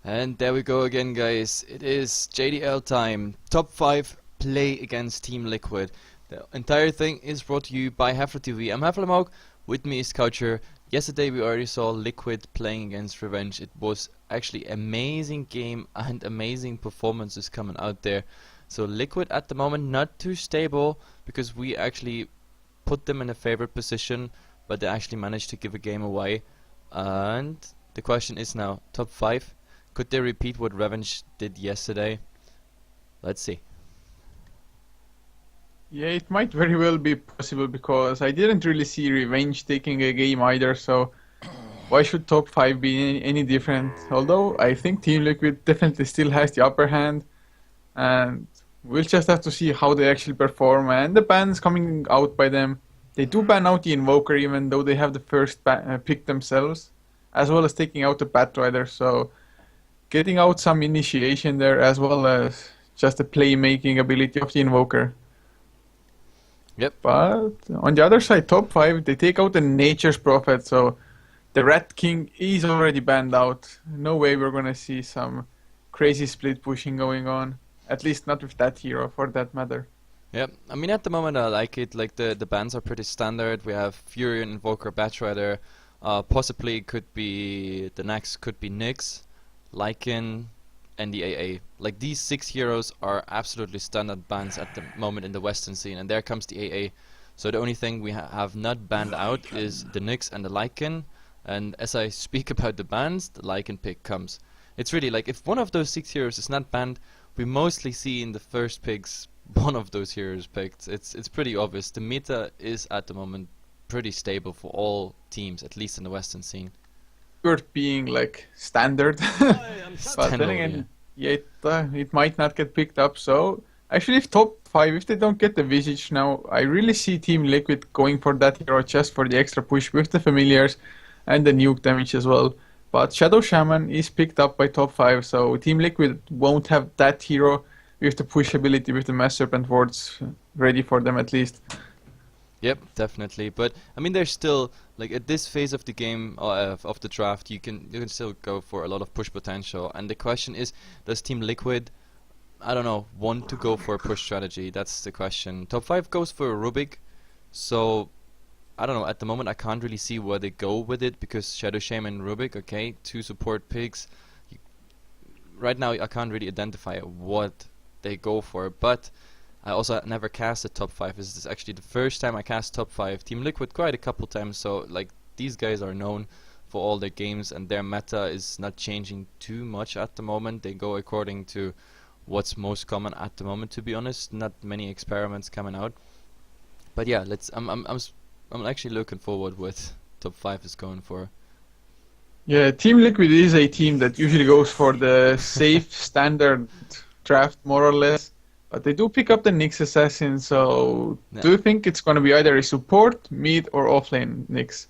And there we go again, guys. It is JDL time. Top 5 play against Team Liquid. The entire thing is brought to you by Heflatv. I'm Heflatv. With me is Coucher. Yesterday we already saw Liquid playing against Revenge. It was actually amazing game and amazing performances coming out there. So Liquid at the moment not too stable because we actually put them in a favorite position, but they actually managed to give a game away. And the question is now, top 5. Could they repeat what Revenge did yesterday? Let's see. Yeah, it might very well be possible because I didn't really see Revenge taking a game either, so why should top 5 be any different? Although I think Team Liquid definitely still has the upper hand, and we'll just have to see how they actually perform. And the bans coming out by them, they do ban out the Invoker even though they have the first pick themselves, as well as taking out the Batrider, so getting out some initiation there as well as just the playmaking ability of the Invoker. Yep. But on the other side, top 5, they take out the Nature's Prophet, so the Rat King is already banned out. No way we're gonna see some crazy split pushing going on. At least not with that hero, for that matter. Yep. I mean, at the moment I like it. Like the bans are pretty standard. We have Fury, Invoker, Batrider. Possibly could be the next could be Nyx, Lycan, and the AA. Like these 6 heroes are absolutely standard bans at the moment in the Western scene, and there comes the AA. So the only thing we have not banned out is the Nyx and the Lycan. And as I speak about the bans, the Lycan pick comes. It's really like if one of those 6 heroes is not banned, we mostly see in the first picks one of those heroes picked. It's pretty obvious. The meta is at the moment pretty stable for all teams, at least in the Western scene. Worth being like standard. But then again, yeah, it might not get picked up. So actually, if top 5, if they don't get the Visage now, I really see Team Liquid going for that hero just for the extra push with the familiars and the nuke damage as well. But Shadow Shaman is picked up by top 5, so Team Liquid won't have that hero with the push ability with the Mass Serpent wards ready for them at least. Yep, definitely. But I mean, there's still like at this phase of the game of the draft, you can still go for a lot of push potential. And the question is, does Team Liquid, I don't know, want to go for a push strategy? That's the question. Top 5 goes for a Rubik, so I don't know. At the moment, I can't really see where they go with it because Shadow Shaman and Rubik, okay, 2 support picks. Right now, I can't really identify what they go for, but I also never casted top 5. This is actually the first time I cast top 5. Team Liquid quite a couple times, so like these guys are known for all their games and their meta is not changing too much at the moment. They go according to what's most common at the moment, to be honest. Not many experiments coming out. But yeah, I'm actually looking forward what top 5 is going for. Yeah, Team Liquid is a team that usually goes for the safe standard draft more or less. But they do pick up the Nyx Assassin, so do you think it's going to be either a support, mid, or offlane Nyx?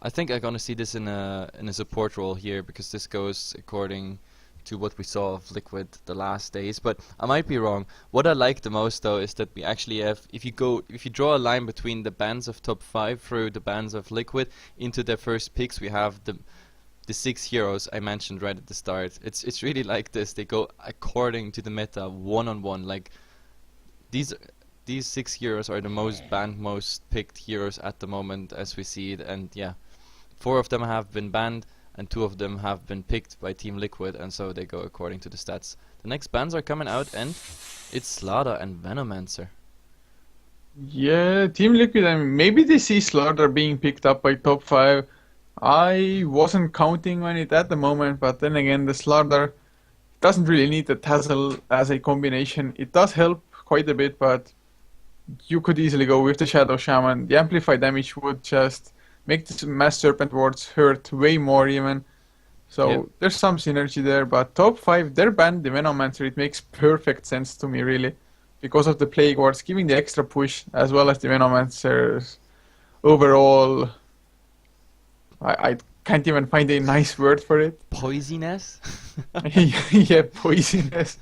I think I'm gonna see this in a support role here because this goes according to what we saw of Liquid the last days. But I might be wrong. What I like the most though is that we actually have, if you draw a line between the bans of top 5 through the bans of Liquid into their first picks, we have the 6 heroes I mentioned right at the start. It's really like this. They go according to the meta, one-on-one. Like these 6 heroes are the most banned, most picked heroes at the moment as we see it. And yeah, 4 of them have been banned and 2 of them have been picked by Team Liquid, and so they go according to the stats. The next bans are coming out, and it's Slaughter and Venomancer. Yeah, Team Liquid, I mean, maybe they see Slaughter being picked up by top 5. I wasn't counting on it at the moment, but then again, the Slaughter doesn't really need the Tassel as a combination. It does help quite a bit, but you could easily go with the Shadow Shaman. The amplified damage would just make the Mass Serpent wards hurt way more even. So Yep. there's some synergy there, but top 5, they're banned the Venomancer. It makes perfect sense to me, really, because of the Plague wards giving the extra push, as well as the Venomancer's overall. I can't even find a nice word for it. Poisonous? Yeah, poisonous.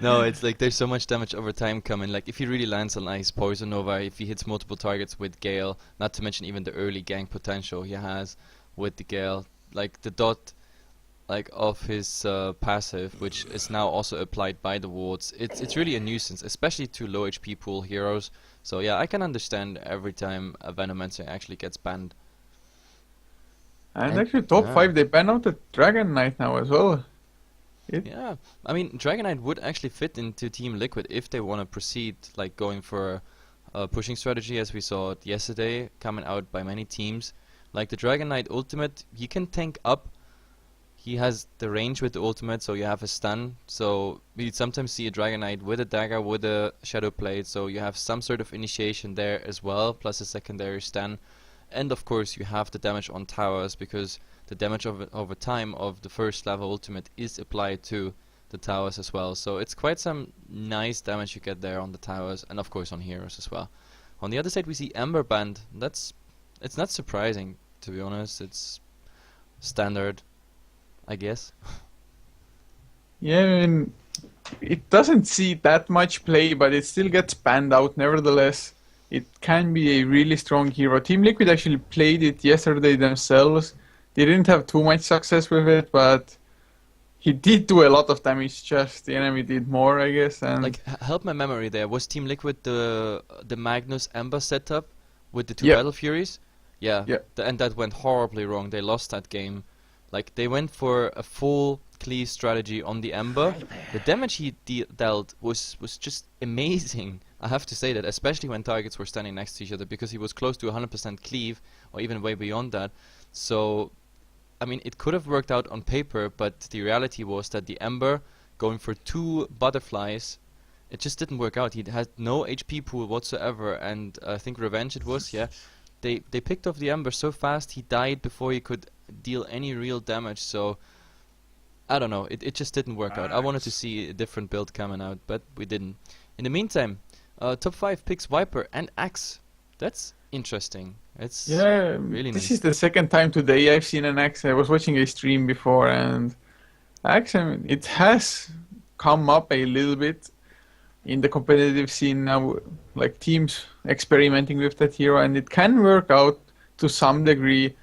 No, it's like there's so much damage over time coming. Like if he really lands a nice Poison Nova, if he hits multiple targets with Gale, not to mention even the early gank potential he has with the Gale. Like the dot like of his passive, which is now also applied by the wards. It's really a nuisance, especially to low HP pool heroes. So yeah, I can understand every time a Venomancer actually gets banned. And And actually, top yeah, 5 they ban out the Dragon Knight now as well. yeah. I mean, Dragonite would actually fit into Team Liquid if they want to proceed, like going for a pushing strategy, as we saw it yesterday, coming out by many teams. Like the Dragonite ultimate, he can tank up. He has the range with the ultimate, so you have a stun. So we sometimes see a Dragonite with a dagger, with a Shadow Blade, so you have some sort of initiation there as well, plus a secondary stun. And of course you have the damage on towers, because the damage over time of the first level ultimate is applied to the towers as well. So it's quite some nice damage you get there on the towers, and of course on heroes as well. On the other side we see Ember banned. It's not surprising, to be honest. It's standard, I guess. Yeah, I mean, it doesn't see that much play, but it still gets banned out nevertheless. It can be a really strong hero. Team Liquid actually played it yesterday themselves. They didn't have too much success with it, but he did do a lot of damage, just the enemy did more, I guess. And Like, help my memory there. Was Team Liquid the Magnus Ember setup with the two yeah, Battle Furies? Yeah, yeah, and that went horribly wrong. They lost that game. Like, they went for a full cleave strategy on the Ember. The damage he dealt was just amazing. I have to say that, especially when targets were standing next to each other, because he was close to 100% cleave, or even way beyond that. So, I mean, it could have worked out on paper, but the reality was that the Ember going for two butterflies, it just didn't work out. He had no HP pool whatsoever, and I think Revenge it was, yeah. They picked off the Ember so fast he died before he could deal any real damage. So I don't know. It just didn't work out. I wanted to see a different build coming out, but we didn't. In the meantime, top 5 picks Viper and Axe. That's interesting. It's yeah. really This nice. is the second time today I've seen an axe. I was watching a stream before, and axe, I mean, it has come up a little bit in the competitive scene now, like teams experimenting with that hero, and it can work out to some degree,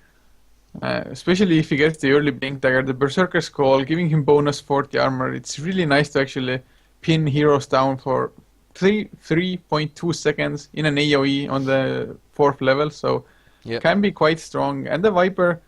especially if he gets the early Blink Dagger, the Berserker's Call, giving him bonus 40 armor. It's really nice to actually pin heroes down for 3.2 seconds in an AoE on the 4th level, so Yep. can be quite strong. And the Viper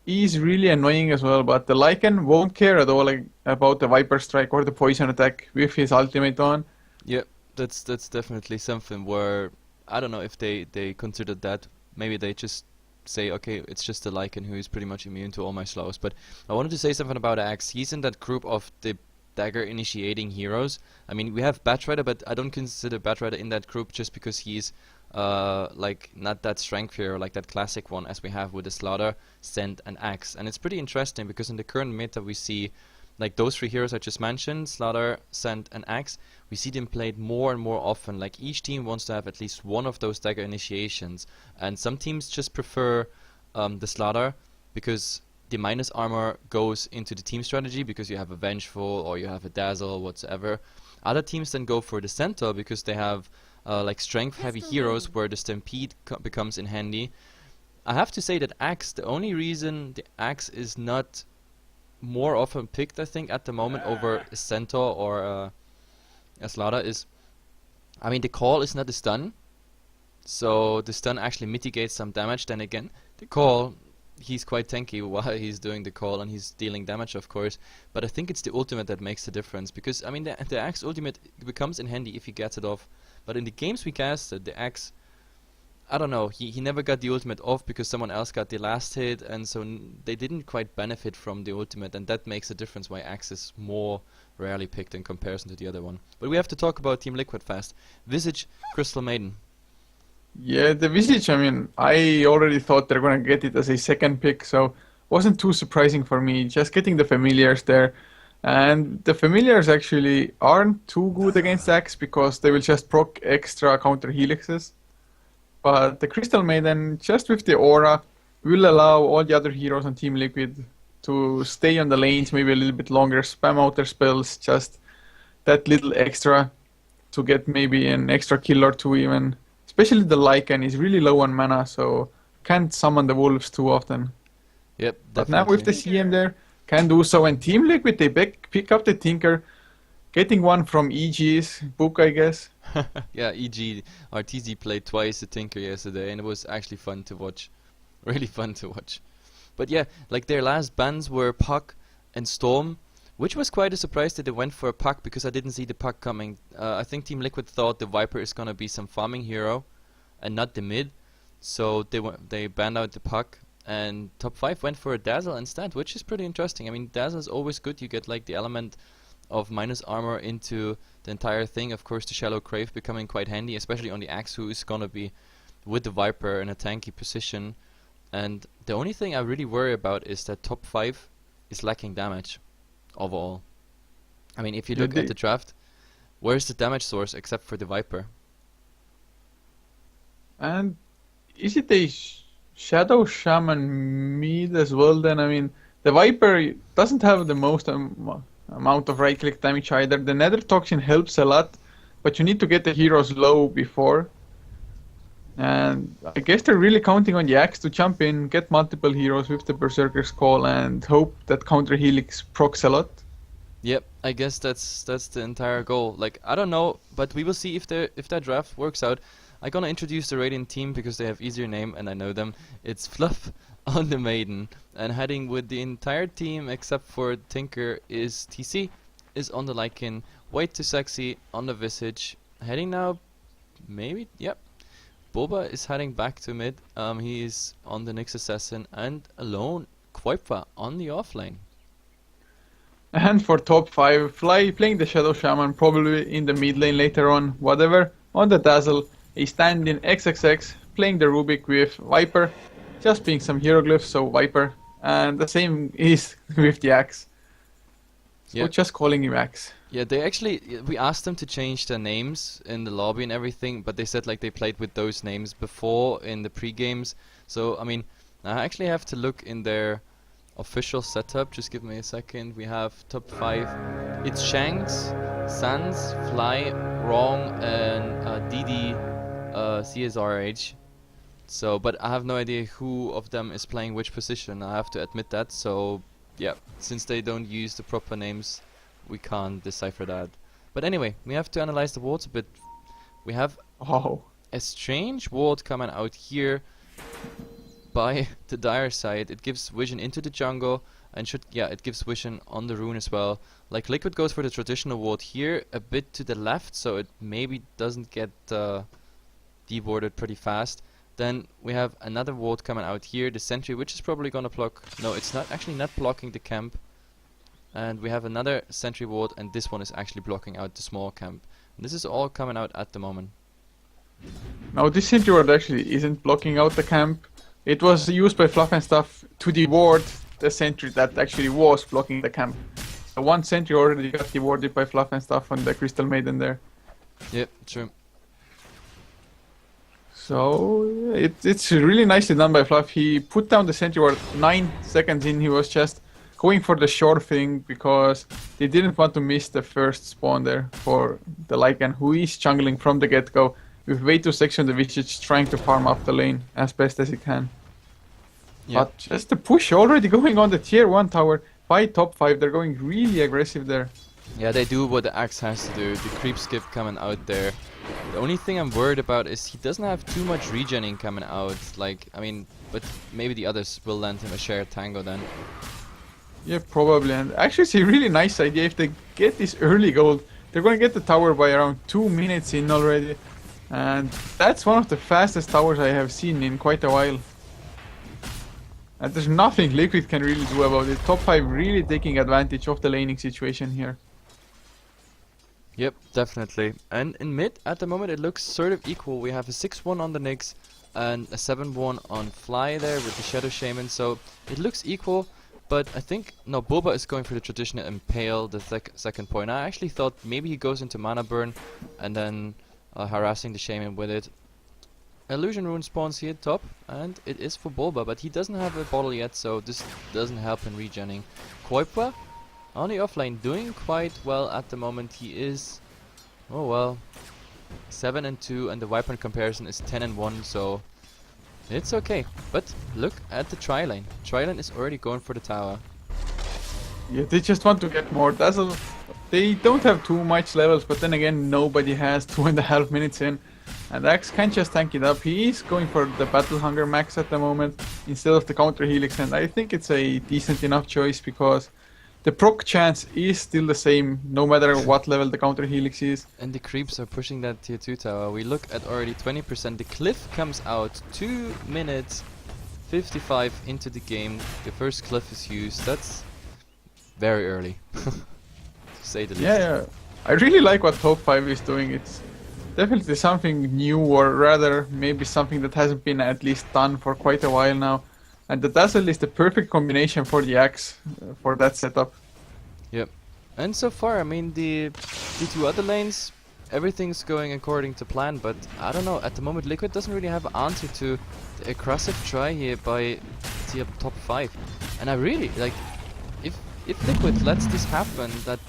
is really annoying as well, but the Lycan won't care at all about the Viper Strike or the Poison Attack with his ultimate on. Yep. That's definitely something where I don't know if they considered that. Maybe they just say, okay, it's just the Lycan who is pretty much immune to all my slows. But I wanted to say something about Axe. He's in that group of the dagger initiating heroes. I mean, we have Batrider, but I don't consider Batrider in that group just because he's like not that strength hero like that classic one as we have with the Slaughter, Send, and Axe. And it's pretty interesting because in the current meta we see like those three heroes I just mentioned, Slaughter, Send, and Axe, we see them played more and more often. Like each team wants to have at least one of those dagger initiations, and some teams just prefer the Slaughter because the minus armor goes into the team strategy because you have a Vengeful or you have a Dazzle, whatsoever. Other teams then go for the Centaur because they have like strength heavy heroes where the Stampede becomes in handy. I have to say that Axe, the only reason the Axe is not more often picked, I think, at the moment over a Centaur or a Slaughter is, I mean, the call is not a stun, so the stun actually mitigates some damage. Then again, the call, he's quite tanky while he's doing the call and he's dealing damage, of course. But I think it's the ultimate that makes the difference because, I mean, the Axe ultimate becomes in handy if he gets it off. But in the games we casted, the Axe, I don't know, he never got the ultimate off because someone else got the last hit, and so they didn't quite benefit from the ultimate, and that makes a difference why Axe is more rarely picked in comparison to the other one. But we have to talk about Team Liquid fast. Visage, Crystal Maiden. Yeah, the Visage, I mean, I already thought they're gonna get it as a second pick, so wasn't too surprising for me. Just getting the familiars there. And the familiars actually aren't too good against Axe because they will just proc extra counter helixes. But the Crystal Maiden, just with the aura, will allow all the other heroes on Team Liquid to stay on the lanes maybe a little bit longer, spam out their spells, just that little extra to get maybe an extra kill or two even. Especially the Lycan is really low on mana, so can't summon the wolves too often. Yep, But now with the definitely. CM there, can do so. And Team Liquid, they pick up the Tinker, getting one from EG's book, I guess. Yeah, EG or TZ played twice the Tinker yesterday, and it was actually fun to watch. Really fun to watch. But yeah, like their last bans were Puck and Storm, which was quite a surprise that they went for a Puck because I didn't see the Puck coming. I think Team Liquid thought the Viper is gonna be some farming hero and not the mid, so they banned out the Puck, and Top5 went for a Dazzle instead, which is pretty interesting. I mean, Dazzle is always good. You get like the element of minus armor into the entire thing. Of course, the Shallow Crave becoming quite handy, especially on the Axe, who is gonna be with the Viper in a tanky position. And the only thing I really worry about is that Top5 is lacking damage overall. I mean, if you look at the draft, where's the damage source except for the Viper? And is it a Shadow Shaman mid as well then? I mean, the Viper doesn't have the most amount of right click damage either. The Nether Toxin helps a lot, but you need to get the heroes low before. And I guess they're really counting on the Axe to jump in, get multiple heroes with the Berserker's Call, and hope that counter Helix procs a lot. Yep, I guess that's the entire goal. Like, I don't know, but we will see if that draft works out. I'm gonna introduce the Radiant team because they have easier name and I know them. It's Fluff on the Maiden, and heading with the entire team except for Tinker is TC, is on the Lycan, White to Sexy on the Visage, heading now, maybe, yep. Boba is heading back to mid, he is on the Nyx Assassin, and alone, Quaipa on the offlane. And for Top5, Fly playing the Shadow Shaman, probably in the mid lane later on, whatever. On the Dazzle, a stand-in XXX, playing the Rubik with Viper, just being some hieroglyphs, so Viper. And the same is with the Axe. So yep. just calling him Axe. Yeah, they actually, we asked them to change their names in the lobby and everything, but they said like they played with those names before in the pre-games. So, I mean, I actually have to look in their official setup. Just give me a second. We have Top5. It's Shanks, Sans, Fly, Wrong, and DD, CSRH. So, but I have no idea who of them is playing which position. I have to admit that. So, yeah, since they don't use the proper names, we can't decipher that. But anyway, we have to analyze the wards a bit. We have a strange ward coming out here by the Dire side. It gives vision into the jungle and it gives vision on the rune as well. Like Liquid goes for the traditional ward here a bit to the left, so it maybe doesn't get dewarded pretty fast. Then we have another ward coming out here, the sentry, which is probably gonna block. No, it's not actually not blocking the camp. And we have another sentry ward, and this one is actually blocking out the small camp. And this is all coming out at the moment. Now this sentry ward actually isn't blocking out the camp. It was used by Fluff and Stuff to deward the sentry that actually was blocking the camp. So one sentry already got dewarded by Fluff and Stuff on the Crystal Maiden there. Yep, true. So it's really nicely done by Fluff. He put down the sentry ward 9 seconds in. He was just going for the sure thing because they didn't want to miss the first spawn there for the Lycan, who is jungling from the get-go with way too sexy on the Visage, trying to farm up the lane as best as he can. Yep. But just the push already going on the tier 1 tower by Top5. They're going really aggressive there. Yeah, they do what the Axe has to do. The creep skip coming out there. The only thing I'm worried about is he doesn't have too much regening coming out. Like, I mean, but maybe the others will land him a shared tango then. Yeah, probably. And actually it's a really nice idea. If they get this early gold, they're going to get the tower by around 2 minutes in already. And that's one of the fastest towers I have seen in quite a while. And there's nothing Liquid can really do about it. Top5 really taking advantage of the laning situation here. Yep, definitely. And in mid, at the moment, it looks sort of equal. We have a 6-1 on the Nyx and a 7-1 on Fly there with the Shadow Shaman. So it looks equal, but I think, no, Boba is going for the traditional Impale, the second point. I actually thought maybe he goes into Mana Burn and then harassing the Shaman with it. Illusion Rune spawns here top, and it is for Boba, but he doesn't have a bottle yet, so this doesn't help in regenning. Quaipa on the offlane doing quite well at the moment. He is, oh well, 7-2, and the Viper in comparison is 10-1, so it's okay. But look at the tri lane. Tri lane is already going for the tower. Yeah, they just want to get more dazzle. They don't have too much levels, but then again, nobody has 2.5 minutes in. And Axe can just tank it up. He is going for the Battle Hunger max at the moment instead of the counter helix, and I think it's a decent enough choice because the proc chance is still the same no matter what level the counter helix is. And the creeps are pushing that tier 2 tower. We look at already 20%. The cliff comes out 2 minutes 55 into the game. The first cliff is used. That's very early, to say the least. Yeah, I really like what Top5 is doing. It's definitely something new, or rather maybe something that hasn't been at least done for quite a while now. And the Dazzle is the perfect combination for the Axe for that setup. Yep. And so far, I mean, the two other lanes, everything's going according to plan, but I don't know, at the moment Liquid doesn't really have an answer to the aggressive try here by the top 5. And I really, like, if Liquid lets this happen, that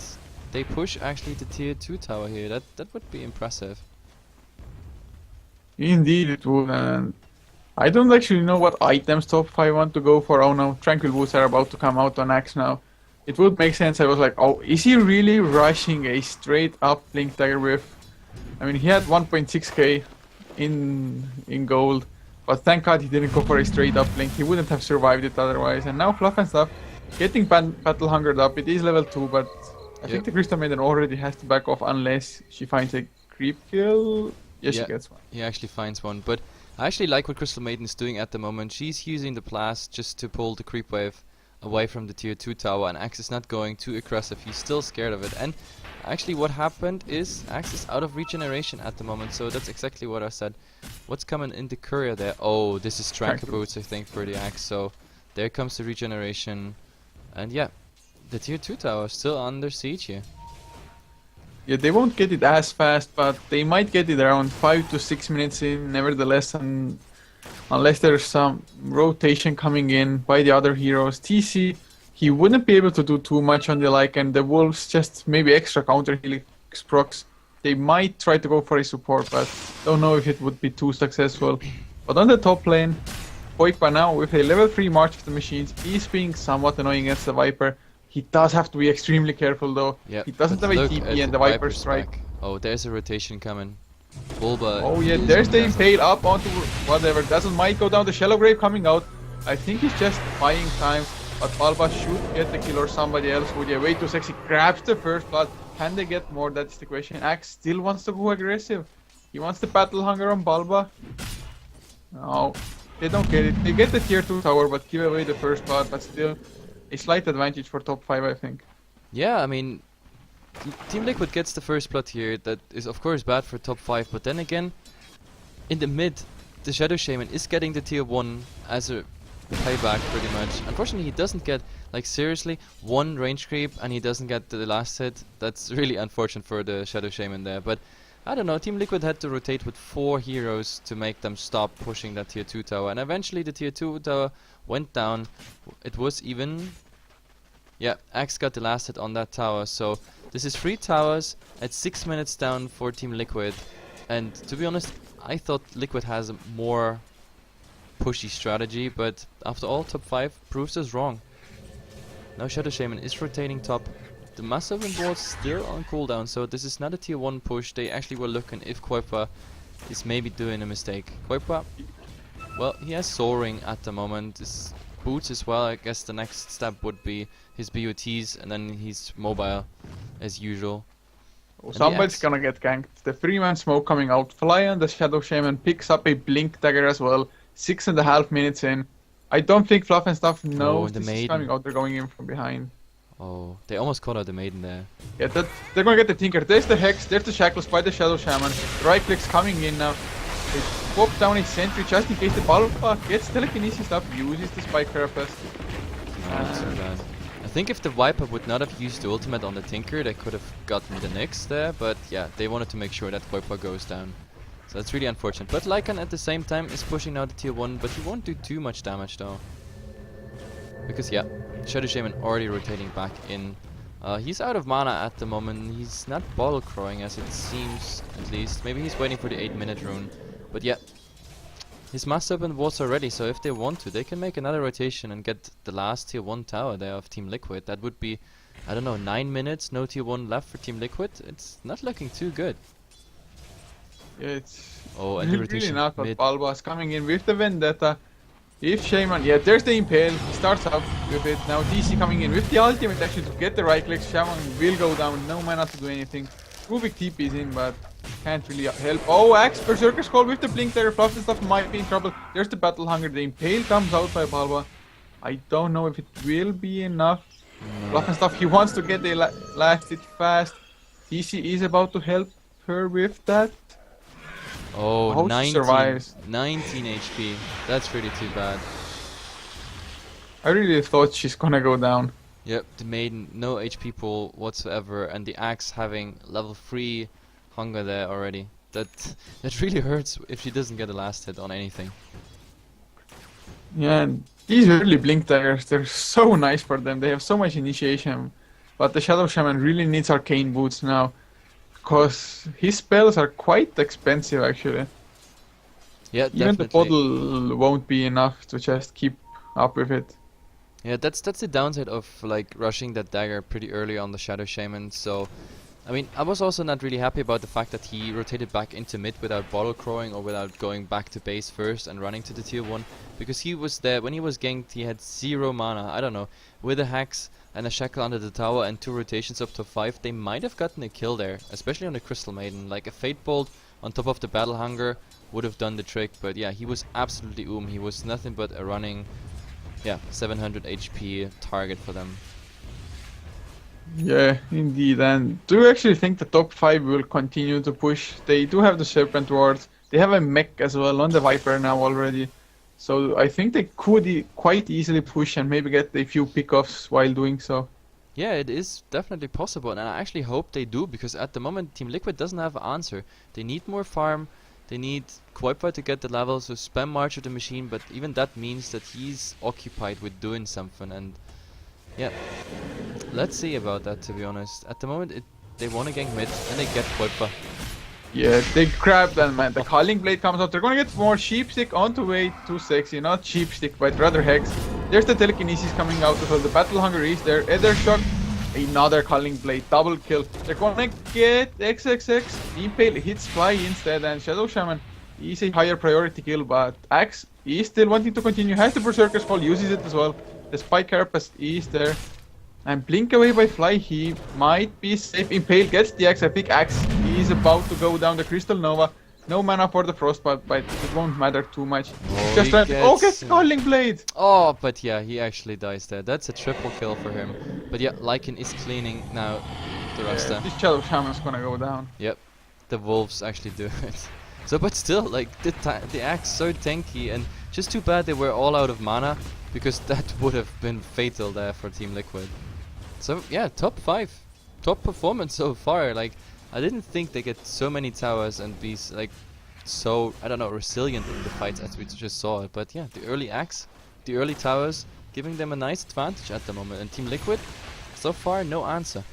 they push actually the tier 2 tower here, that would be impressive. Indeed it would, and I don't actually know what items Top5 want to go for. Oh no, Tranquil Boots are about to come out on Axe now. It would make sense. I was like, oh, is he really rushing a straight up Blink Dagger with... I mean, he had 1.6k in gold, but thank god he didn't go for a straight up Blink. He wouldn't have survived it otherwise. And now Fluff and Stuff getting Battle Hungered up. It is level 2, but I think the Crystal Maiden already has to back off unless she finds a creep kill. Yes, she gets one. He actually finds one, but I actually like what Crystal Maiden is doing at the moment. She's using the blast just to pull the creep wave away from the tier 2 tower, and Axe is not going too aggressive. He's still scared of it. And actually what happened is Axe is out of regeneration at the moment, so that's exactly what I said. What's coming in the courier there? Oh, this is Tranquil Boots, I think, for the Axe. So there comes the regeneration. And yeah, the tier 2 tower is still under siege here. Yeah, they won't get it as fast, but they might get it around 5 to 6 minutes in, nevertheless, and unless there's some rotation coming in by the other heroes. TC, he wouldn't be able to do too much on the and the Wolves just maybe extra counter helix procs. They might try to go for a support, but don't know if it would be too successful. But on the top lane, Poikpa now with a level 3 March of the Machines is being somewhat annoying against the Viper. He does have to be extremely careful though. Yep. He doesn't have a TP and the Viper strike. Oh, there's a rotation coming. Bulba. Oh yeah, there's the impale up onto whatever. Dazzle might go down. The Shallow Grave coming out. I think he's just buying time, but Bulba should get the kill or somebody else would. Yeah, way too sexy. Grabs the first blood. Can they get more? That's the question. Axe still wants to go aggressive. He wants the Battle Hunger on Bulba. No, they don't get it. They get the tier 2 tower, but give away the first blood. But still, a slight advantage for top 5, I think. Yeah, I mean, Team Liquid gets the first blood here. That is of course bad for top 5, but then again, in the mid, the Shadow Shaman is getting the tier 1 as a payback pretty much. Unfortunately, he doesn't get, like, seriously, 1 range creep, and he doesn't get the last hit. That's really unfortunate for the Shadow Shaman there, but I don't know, Team Liquid had to rotate with 4 heroes to make them stop pushing that tier 2 tower, and eventually the tier 2 tower went down. It was even... Yeah, Axe got the last hit on that tower, so this is 3 towers at 6 minutes down for Team Liquid. And to be honest, I thought Liquid has a more pushy strategy, but after all, top 5 proves us wrong. Now Shadow Shaman is rotating top. The Massive Board still on cooldown, so this is not a tier 1 push. They actually were looking if Koipa is maybe doing a mistake. Koipa, well, he has soaring at the moment. His boots as well. I guess the next step would be his BOTs, and then he's mobile as usual. Oh, somebody's gonna get ganked. The 3-man smoke coming out. Flyan, the Shadow Shaman, picks up a Blink Dagger as well. 6.5 minutes in. I don't think Fluff and Stuff knows this is coming out. They're going in from behind. Oh, they almost caught out the Maiden there. Yeah, they're gonna get the Tinker. There's the Hex, there's the Shackles by the Shadow Shaman. Right click's coming in now. They pop down a sentry just in case the Bulba gets telekinesis up, uses the Spike Carapace. Not so bad. I think if the Viper would not have used the ultimate on the Tinker, they could have gotten the Nyx there, but yeah, they wanted to make sure that Viper goes down. So that's really unfortunate. But Lycan at the same time is pushing now the tier 1, but he won't do too much damage though. Because yeah, Shadow Shaman already rotating back in. He's out of mana at the moment. He's not bottle crowing as it seems, at least. Maybe he's waiting for the 8-minute rune. But yeah, His Master Weapon was already, so if they want to, they can make another rotation and get the last tier 1 tower there of Team Liquid. That would be, I don't know, 9 minutes, no tier 1 left for Team Liquid. It's not looking too good. Yeah, it's Oh, and the really rotation not, but mid. Balba's coming in with the Vendetta. If Shaman, yeah, there's the Impale. He starts up with it. Now DC coming in with the ultimate actually to get the right click. Shaman will go down, no mana to do anything. Rubik TP's in, but can't really help. Oh, Axe Berserker's Call with the blink there. Fluff and stuff might be in trouble. There's the Battle Hunger. The Impale comes out by Balba. I don't know if it will be enough. Fluff and stuff, he wants to get the last hit fast. DC is about to help her with that. Oh, How she 19, survives. 19 HP. That's really too bad. I really thought she's gonna go down. Yep, the maiden, no HP pool whatsoever, and the Axe having level 3 hunger there already. That really hurts if she doesn't get a last hit on anything. Yeah, and these early blink daggers, they're so nice for them. They have so much initiation. But the Shadow Shaman really needs arcane boots now. Because his spells are quite expensive actually. Yeah, Even definitely. the bottle won't be enough to just keep up with it. Yeah, that's the downside of like rushing that dagger pretty early on the Shadow Shaman. So, I mean, I was also not really happy about the fact that he rotated back into mid without bottle crowing or without going back to base first and running to the tier 1. Because he was there, when he was ganked, he had 0 mana. I don't know, with a Hex and a Shackle under the tower and 2 rotations up to 5, they might have gotten a kill there. Especially on the Crystal Maiden. Like a Fate Bolt on top of the Battle Hunger would have done the trick. But yeah, he was absolutely He was nothing but a running, 700 HP target for them. Yeah, indeed. And do you actually think the top 5 will continue to push? They do have the Serpent Wards. They have a mech as well on the Viper now already. So I think they could quite easily push and maybe get a few pickoffs while doing so. Yeah, it is definitely possible, and I actually hope they do, because at the moment Team Liquid doesn't have an answer. They need more farm, they need Quipar to get the level, so spam March of the Machine, but even that means that he's occupied with doing something, and yeah, let's see about that, to be honest. At the moment they want to gank mid, and they get Quipar. Yeah, they grab that, man. The Calling Blade comes out. They're gonna get more Sheepstick onto way too sexy. Not Sheepstick, but rather Hex. There's the Telekinesis coming out as well. The Battle Hunger is there. Ether Shock. Another Calling Blade. Double kill. They're gonna get XXX. Impale hits Fly instead. And Shadow Shaman is a higher priority kill. But Axe is still wanting to continue. Has the Berserker's Fall. Uses it as well. The Spike Carapace is there. And blink away by Fly, he might be safe. Impale gets the Axe. I think Axe is about to go down the Crystal Nova. No mana for the Frostbite, but it won't matter too much. Oh, Just he trying to gets get Calling Blade! Oh, but yeah, he actually dies there. That's a triple kill for him. But yeah, Lycan is cleaning now the Rasta. This Shadow Shaman's gonna go down. Yep, the wolves actually do it. So, but still, like, the Axe so tanky, and just too bad they were all out of mana, because that would have been fatal there for Team Liquid. So yeah, top 5. Top performance so far. Like, I didn't think they get so many towers and be like so, I don't know, resilient in the fights as we just saw it. But yeah, the early Axe, the early towers, giving them a nice advantage at the moment. And Team Liquid, so far, no answer.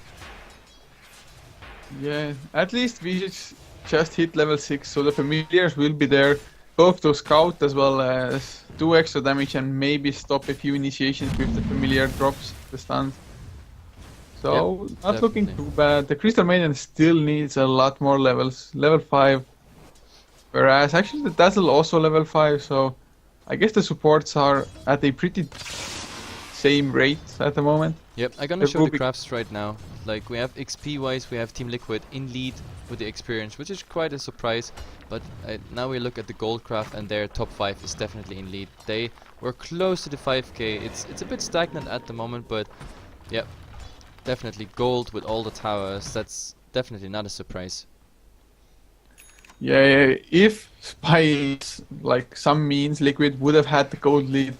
Yeah, at least we just hit level 6, so the familiars will be there. Both to scout as well as do extra damage and maybe stop a few initiations with the familiar drops, the stuns. So, Yep, not looking definitely. too bad. The Crystal Maiden still needs a lot more levels. Level 5. Whereas, actually, the Dazzle also level 5, so I guess the supports are at a pretty same rate at the moment. Yep, I'm gonna The show the Rubik- crafts right now. Like, we have XP wise, we have Team Liquid in lead with the experience, which is quite a surprise. But now we look at the gold craft, and their top 5 is definitely in lead. They were close to the 5k. It's a bit stagnant at the moment, but yeah, definitely gold with all the towers. That's definitely not a surprise. Yeah, if by like some means Liquid would have had the gold lead,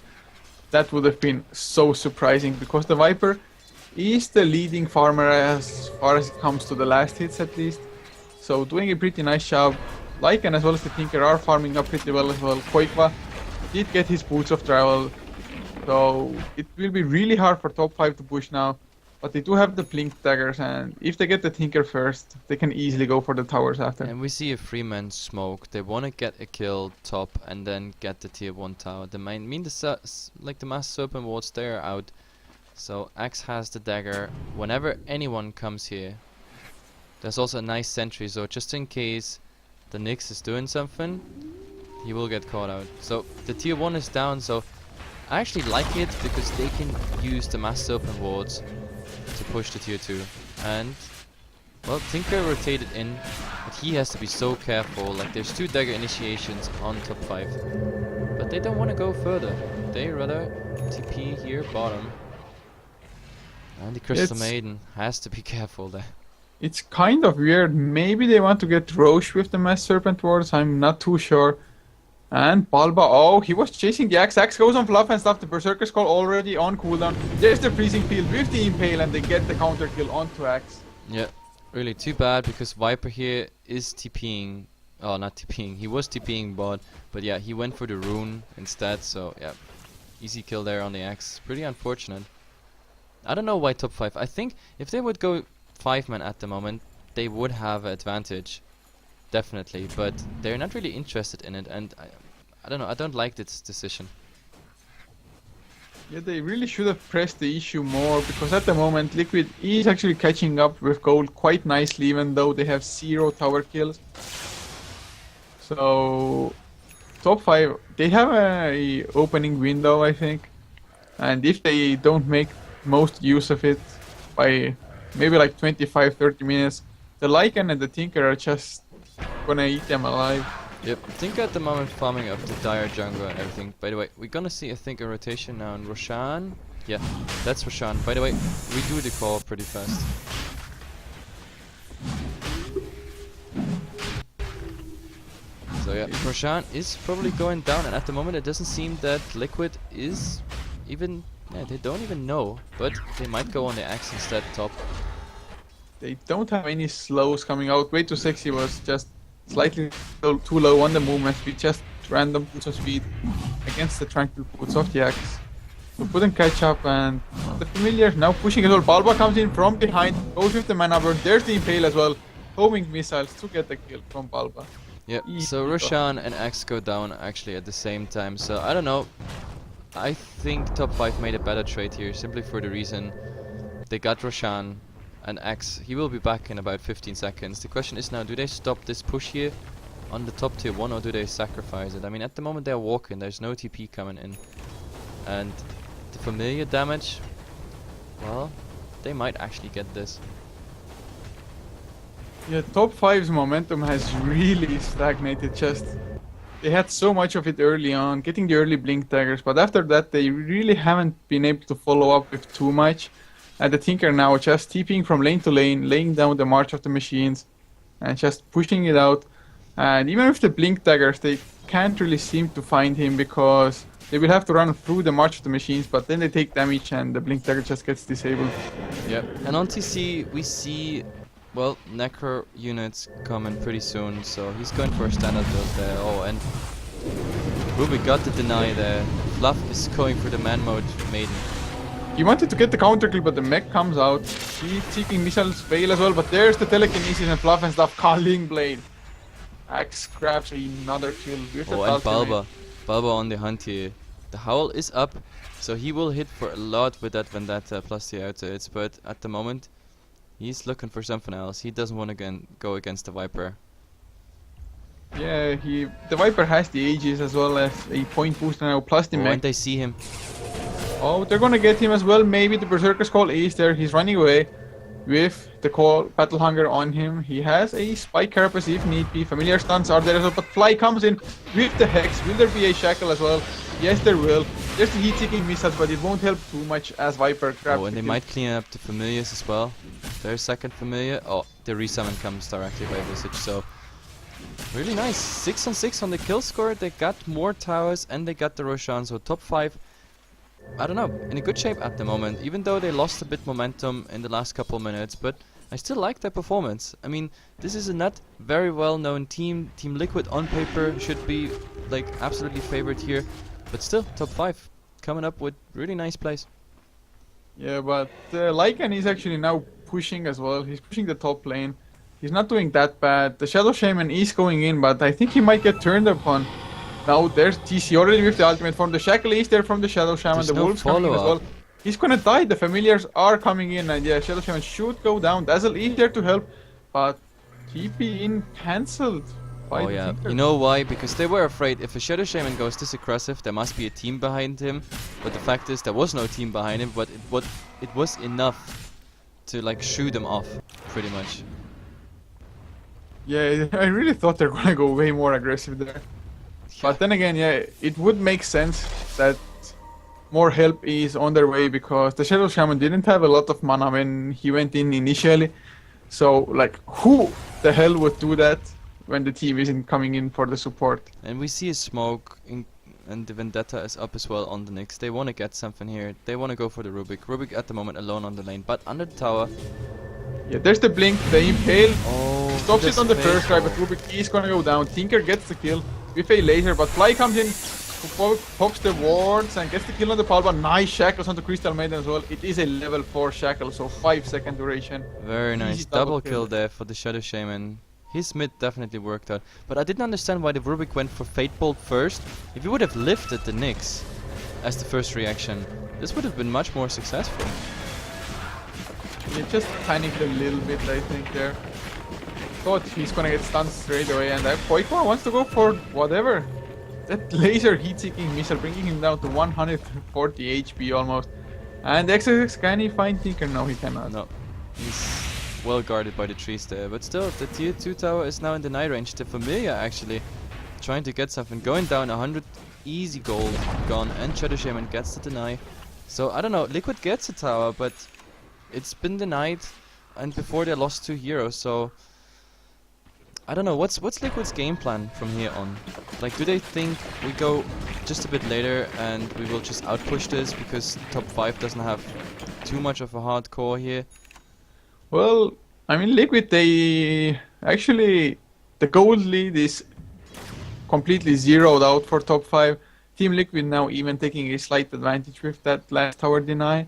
that would have been so surprising because the Viper is the leading farmer as far as it comes to the last hits at least. So doing a pretty nice job. Lycan as well as the Tinker are farming up pretty well as well. Koikwa did get his boots of travel, so it will be really hard for top 5 to push now. But they do have the blink daggers, and if they get the Tinker first, they can easily go for the towers after. And we see a 3-man smoke. They want to get a kill top and then get the tier 1 tower. The main, like the mass serpent wards, they're out. So Axe has the dagger. Whenever anyone comes here, there's also a nice sentry. So just in case the Nyx is doing something, he will get caught out. So the tier 1 is down. So I actually like it because they can use the mass serpent wards to push the tier 2. And well, Tinker rotated in, but he has to be so careful. Like, there's 2 dagger initiations on top 5, but they don't want to go further. They rather TP here bottom. And the Crystal Maiden has to be careful there. It's kind of weird. Maybe they want to get Roche with the Mass Serpent wards. I'm not too sure. And Balba, oh, he was chasing the Axe. Axe goes on Fluff and stuff. The Berserker's Call already on cooldown. There's the Freezing Field with the Impale, and they get the counter kill onto Axe. Yeah, really too bad because Viper here is TPing. Oh, not TPing. He was TPing bot, but yeah, he went for the rune instead. So yeah, easy kill there on the Axe. Pretty unfortunate. I don't know why top 5. I think if they would go 5-man at the moment, they would have an advantage. Definitely, but they're not really interested in it, and I don't know, I don't like this decision. Yeah, they really should have pressed the issue more, because at the moment Liquid is actually catching up with gold quite nicely, even though they have 0 tower kills. So top 5, they have a opening window, I think, and if they don't make most use of it by maybe like 25-30 minutes, the Lycan and the Tinker are just gonna eat them alive. Yep, Tinker at the moment farming up the dire jungle and everything. By the way, we're gonna see, I think, a rotation now on Roshan. Yeah, that's Roshan. By the way, we do the call pretty fast. So yeah, Roshan is probably going down, and at the moment it doesn't seem that Liquid is even... Yeah, they don't even know, but they might go on the Axe instead top. They don't have any slows coming out. Way too sexy was just slightly too low on the movement speed, just random boots of speed against the tranquil boots of the Axe. So couldn't catch up, and the familiar now pushing as well. Balba comes in from behind, goes with the mana burn. There's the Impale as well. Homing missiles to get the kill from Balba. Yeah, so Roshan and Axe go down actually at the same time, so I don't know. I think top 5 made a better trade here, simply for the reason they got Roshan and Axe. He will be back in about 15 seconds. The question is now, do they stop this push here on the top tier 1, or do they sacrifice it? I mean, at the moment they're walking, there's no TP coming in. And the familiar damage, well, they might actually get this. Yeah, top 5's momentum has really stagnated. Just they had so much of it early on, getting the early blink daggers, but after that they really haven't been able to follow up with too much. And the Tinker now just TPing from lane to lane, laying down the March of the Machines, and just pushing it out. And even with the blink daggers, they can't really seem to find him, because they will have to run through the March of the Machines, but then they take damage and the blink dagger just gets disabled. Yep, and on TC we see, well, Necro units coming pretty soon, so he's going for a standard build there. Oh, and Ruby got the deny there. Fluff is going for the man mode maiden. He wanted to get the counter kill, but the mech comes out. He's seeking missiles fail as well, but there's the telekinesis and Fluff and stuff. Calling Blade. Axe grabs another kill with the and Balba. Balba on the hunt here. The Howl is up, so he will hit for a lot with that Vendetta plus the outsides, but at the moment he's looking for something else. He doesn't want to go against the Viper. Yeah, the Viper has the Aegis as well as a point booster now, plus the mech. And they see him. Oh, they're gonna get him as well. Maybe the Berserker's Call is there. He's running away with the call Battle Hunger on him. He has a Spike Carapace if need be. Familiar stunts are there as well, but Fly comes in with the Hex. Will there be a Shackle as well? Yes, there will. There's the heat-seeking missiles, but it won't help too much as Viper grabs. Oh, and they might clean up the Familiars as well. There's second Familiar. Oh, the resummon comes directly by Visage, so really nice. 6 on 6 on the kill score. They got more towers and they got the Roshan, so top 5. I don't know, in a good shape at the moment, even though they lost a bit momentum in the last couple minutes, but I still like their performance. I mean, this is a not very well-known team. Team Liquid on paper should be like absolutely favored here, but still top 5, coming up with really nice plays. Yeah, but Lycan is actually now pushing as well. He's pushing the top lane. He's not doing that bad. The Shadow Shaman is going in, but I think he might get turned upon. Now there's TC already with the ultimate form. The Shackle is there from the Shadow Shaman. There's The no Wolves coming in as follow-up. well. He's gonna die. The Familiars are coming in, and yeah, Shadow Shaman should go down. Dazzle is there to help, but TP in cancelled by Oh the yeah, Tinker. you know why? Because they were afraid if a Shadow Shaman goes this aggressive, there must be a team behind him. But the fact is, there was no team behind him, but it was enough to like shoot him off, pretty much. Yeah, I really thought they're gonna go way more aggressive there. But then again, yeah, it would make sense that more help is on their way because the Shadow Shaman didn't have a lot of mana when he went in initially. So, like, who the hell would do that when the team isn't coming in for the support? And we see a smoke, and the Vendetta is up as well on the Nyx. They want to get something here. They want to go for the Rubik. Rubik at the moment alone on the lane, but under the tower. Yeah, there's the blink, the impale. Oh, Stops it on the fatal. first try, but Rubik is gonna go down. Tinker gets the kill with a laser, but Fly comes in, pops the wards, and gets the kill on the Palba. Nice shackles onto Crystal Maiden as well. It is a level 4 shackle, so 5-second duration. Very nice. Easy Double kill there for the Shadow Shaman. His mid definitely worked out. But I didn't understand why the Rubik went for Fate Bolt first. If he would have lifted the Nyx as the first reaction, this would have been much more successful. Yeah, just panicked a little bit, I think, there. Thought he's gonna get stunned straight away, and Koiko wants to go for whatever. That laser heat-seeking missile bringing him down to 140 HP almost. And XX, can he find Tinker? No, he cannot. No, he's well guarded by the trees there. But still, the tier 2 tower is now in deny range. The Familiar actually trying to get something. Going down 100 easy gold gone, and Shadow Shaman gets the deny. So I don't know, Liquid gets a tower, but it's been denied, and before they lost 2 heroes, so I don't know, what's Liquid's game plan from here on? Like, do they think we go just a bit later and we will just outpush this because top 5 doesn't have too much of a hardcore here? Well, I mean, Liquid, they actually, the gold lead is completely zeroed out for top 5. Team Liquid now even taking a slight advantage with that last tower deny.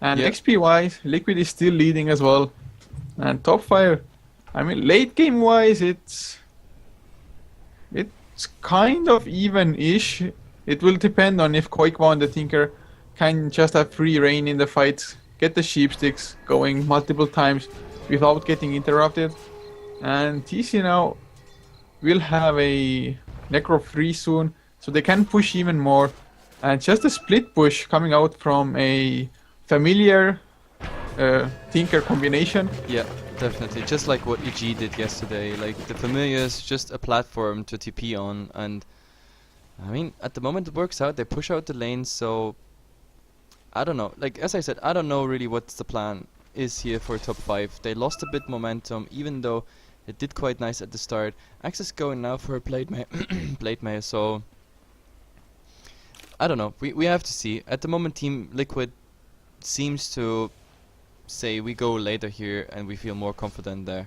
And Yep. XP wise, Liquid is still leading as well. And top 5, I mean, late game wise, it's kind of even-ish. It will depend on if Koikwa and the Tinker can just have free reign in the fights, get the sheep sticks going multiple times without getting interrupted. And TC now will have a Necro free soon, so they can push even more. And just a split push coming out from a Familiar Tinker combination. Yeah, definitely. Just like what EG did yesterday. Like, the Familiar is just a platform to TP on, and I mean, at the moment it works out. They push out the lanes, so I don't know. Like, as I said, I don't know really what the plan is here for top 5. They lost a bit momentum, even though it did quite nice at the start. Axis going now for a Blade Mail, so I don't know. We have to see. At the moment, Team Liquid seems to say we go later here and we feel more confident there.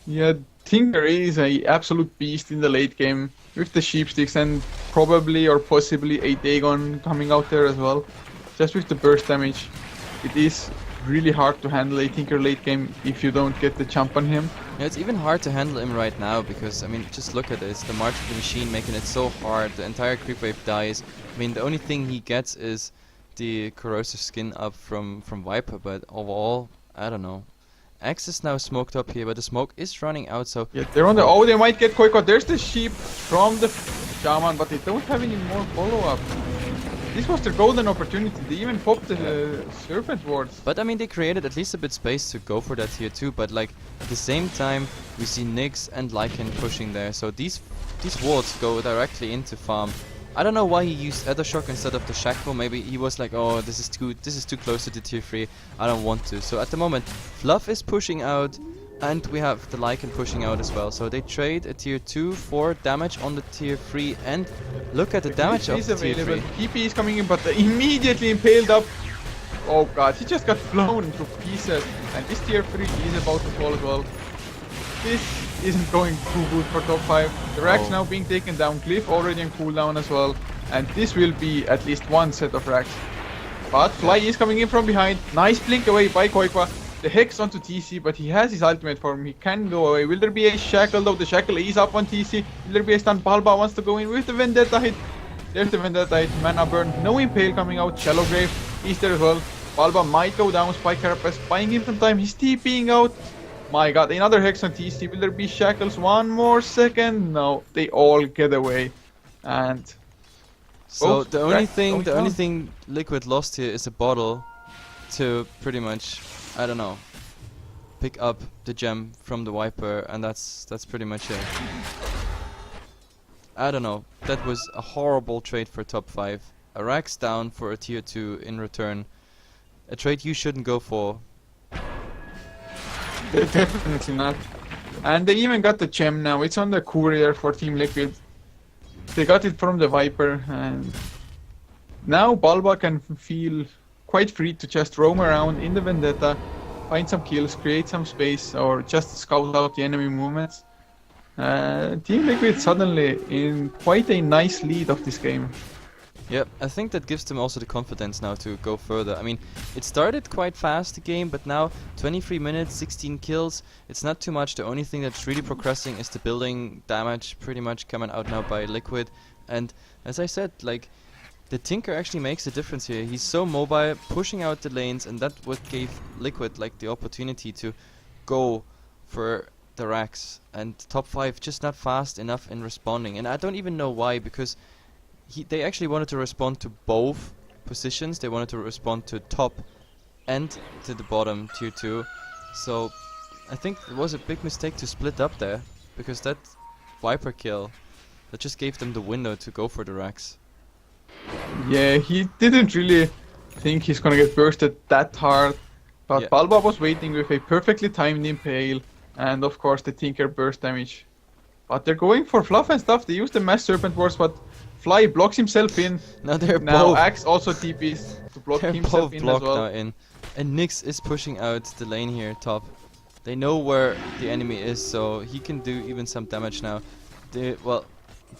Yeah, Tinker is a absolute beast in the late game with the sheep sticks and probably or possibly a Dagon coming out there as well. Just with the burst damage, it is really hard to handle a Tinker late game if you don't get the jump on him. Yeah, it's even hard to handle him right now because, I mean, just look at this. The March of the Machine making it so hard. The entire creep wave dies. I mean, the only thing he gets is the corrosive skin up from Viper, but overall, I don't know. X is now smoked up here, but the smoke is running out, so Yeah, they're on the. Oh, they might get Koiko. There's the sheep from the shaman, but they don't have any more follow-up. This was their golden opportunity. They even popped the serpent wards. But I mean, they created at least a bit space to go for that here too. But like at the same time, we see Nyx and Lycan pushing there. So these wards go directly into farm. I don't know why he used Shock instead of the Shackle. Maybe he was like, oh, this is too close to the tier 3. I don't want to. So at the moment, Fluff is pushing out, and we have the Lycan pushing out as well. So they trade a tier 2 for damage on the tier 3, and look at the damage of the tier 3. PP is coming in, but immediately impaled up. Oh god, he just got blown into pieces. And this tier 3 is about to fall as well. This isn't going too good for top 5. The racks now being taken down. Glyph already on cooldown as well. And this will be at least one set of racks. But Fly is coming in from behind. Nice blink away by Koikwa. The Hex onto TC, but he has his ultimate form. He can go away. Will there be a Shackle though? The Shackle is up on TC. Will there be a stun? Balba wants to go in with the Vendetta hit. There's the Vendetta hit. Mana burn. No Impale coming out. Shallow Grave is there as well. Balba might go down. Spike Carapace buying him some time. He's TPing out. My god, another Hex on TC. Will there be Shackles? One more second. No, they all get away. And so the only thing Liquid lost here is a bottle to pretty much, I don't know, pick up the gem from the Viper, and that's pretty much it. I don't know, that was a horrible trade for top 5. A Rax down for a tier 2 in return. A trade you shouldn't go for. Definitely not. And they even got the gem now. It's on the courier for Team Liquid. They got it from the Viper, and now Balba can feel quite free to just roam around in the Vendetta, find some kills, create some space, or just scout out the enemy movements. Team Liquid suddenly in quite a nice lead of this game. Yep, I think that gives them also the confidence now to go further. I mean, it started quite fast, the game, but now 23 minutes, 16 kills, it's not too much. The only thing that's really progressing is the building damage pretty much coming out now by Liquid. And as I said, like, the Tinker actually makes a difference here. He's so mobile, pushing out the lanes, and that's what gave Liquid like the opportunity to go for the racks. And top 5 just not fast enough in responding. And I don't even know why, because they actually wanted to respond to both positions. They wanted to respond to top and to the bottom tier 2. So I think it was a big mistake to split up there, because that Viper kill, that just gave them the window to go for the racks. Yeah, he didn't really think he's gonna get bursted that hard, but Yeah. Balba was waiting with a perfectly timed Impale, and of course the Tinker burst damage. But they're going for fluff and stuff. They use the Mass Serpent Wars, but Fly blocks himself in. Now they're Now both Axe also TPs to block they're himself both in as blocked well. now in. And Nyx is pushing out the lane here top. They know where the enemy is, so he can do even some damage now. The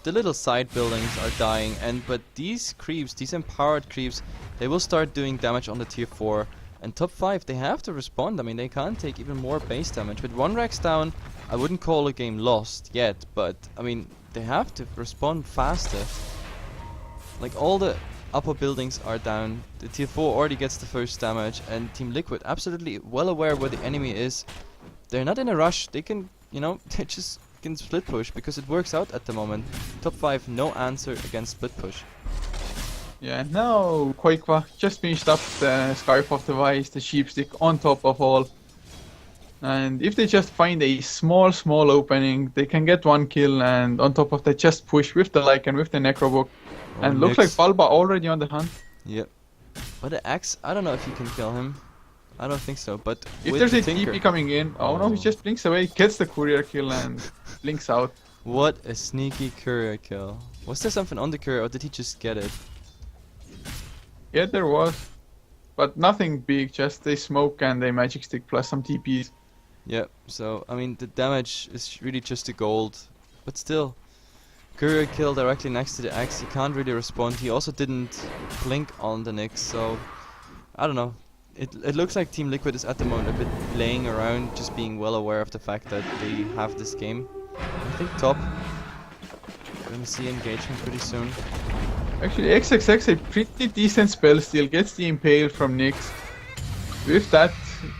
little side buildings are dying, but these creeps, these empowered creeps, they will start doing damage on the tier 4. And top 5, they have to respond. I mean, they can't take even more base damage. With 1 Rax down, I wouldn't call a game lost yet, but I mean, they have to respond faster. Like, all the upper buildings are down. The tier 4 already gets the first damage, and Team Liquid absolutely well aware where the enemy is. They're not in a rush. They can, you know, they just can split push because it works out at the moment. Top 5, no answer against split push. Yeah, now Koikwa just finished up the Scarf of the Vice, the Sheepstick on top of all. And if they just find a small opening, they can get 1 kill, and on top of that just push with the Lycan, with the Necrobook. And looks like Balba already on the hunt. Yep. But the Axe, I don't know if you can kill him. I don't think so, but If with there's the a Tinker, TP coming in, oh no, he just blinks away, gets the courier kill and blinks out. what a sneaky courier kill. Was there something on the courier, or did he just get it? Yeah, there was. But nothing big, just a smoke and a magic stick plus some TPs. Yep, so, I mean, the damage is really just the gold. But still, courier kill directly next to the Axe, he can't really respond. He also didn't blink on the Nyx, so I don't know. It looks like Team Liquid is at the moment a bit laying around, just being well aware of the fact that they have this game. I think top. We're gonna see engagement pretty soon. Actually, XXX a pretty decent spell steal, gets the Impale from Nyx. With that,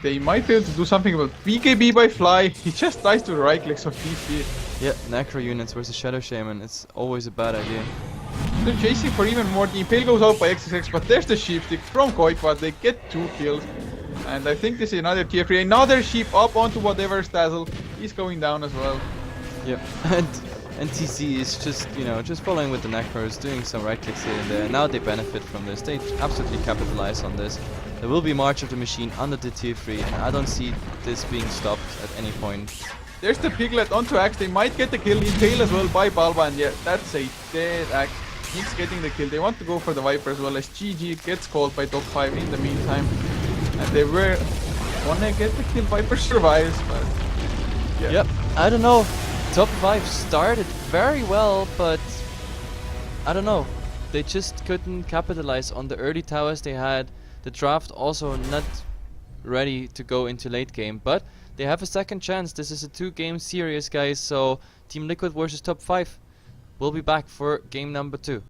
they might be able to do something about BKB by Fly. He just dies to the right click, so TP. Yeah, Necro units versus Shadow Shaman, it's always a bad idea. They're chasing for even more. The Impale goes out by XXX, but there's the Sheepstick from Koikwa. They get 2 kills. And I think this is another tier 3. Another sheep up onto whatever Stazzle. He's going down as well. Yep, and TC is just, you know, just following with the Necros, doing some right clicks here and there. Now they benefit from this. They absolutely capitalize on this. There will be March of the Machine under the tier 3, and I don't see this being stopped at any point. There's the Piglet onto Axe. They might get the kill. Impale as well by Balba, and yeah, that's a dead Axe. He's getting the kill. They want to go for the Viper as well, as GG gets called by top 5 in the meantime. And they were wanna get the kill. Viper survives, but yeah. Yep, I don't know. Top 5 started very well, but I don't know. they just couldn't capitalize on the early towers they had. The draft also not ready to go into late game, but they have a second chance. This is a 2-game series, guys, so Team Liquid versus Top 5. We'll be back for game number 2.